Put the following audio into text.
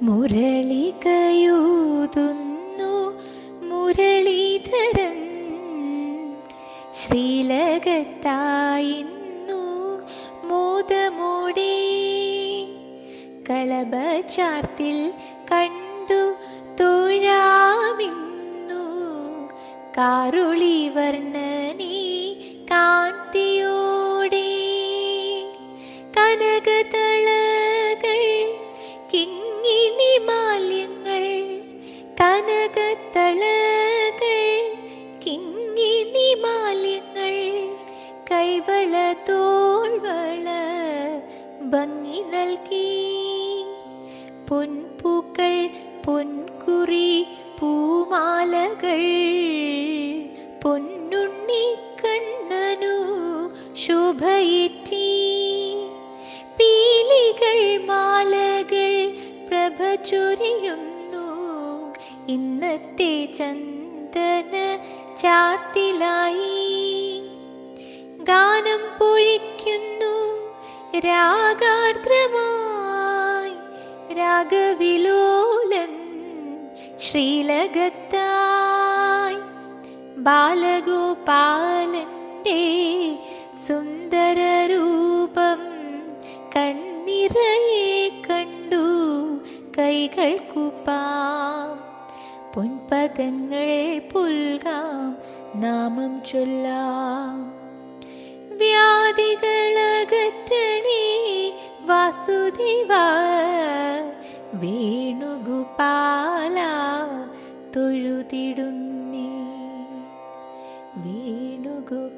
മുരളികയൂതുന്നു മുരളീധരൻ, ശ്രീലകത്തായിന്നു മോദമോടെ. കളഭചാർത്തിൽ കണ്ടു തൊഴാമിന്നു കാരുളി വർണ്ണനീ കാന്തിയോടെ. കനകതളകൾ കിങ്ങിണി മാല്യങ്ങൾ, കനകതളകൾ കിങ്ങിണി മാല്യങ്ങൾ, കൈവള തോൾവള ഭംഗി നൽകി. പൊൻപൂക്കൾ പൊൻകുറി പൂമാലകൾ, പൊന്നുണ്ണി കണ്ണനു ശോഭയേറ്റി. പീലികൾ മാലകൾ പ്രഭ ചൊരിയുന്നു ഇന്നത്തെ ചന്ദന ചാർത്തിലായി. ഗാനം പൊഴിക്കുന്നു രാഗാർദ്രമായി രാഗവിലോലൻ ശ്രീലകത്തായി. ബാലഗോപാലന്റെ സുന്ദര രൂപം കണ്ണിറയെ കണ്ടു കൈകൾ കൂപ്പാം. പൊൻപദങ്ങൾ പുൽകാം നാമം ചൊല്ലാം. വ്യാധികളകറ്റണേ വാസുദേവ, വേണുഗോപാല തൊഴുതിടുന്നേ. വേണുഗോപാല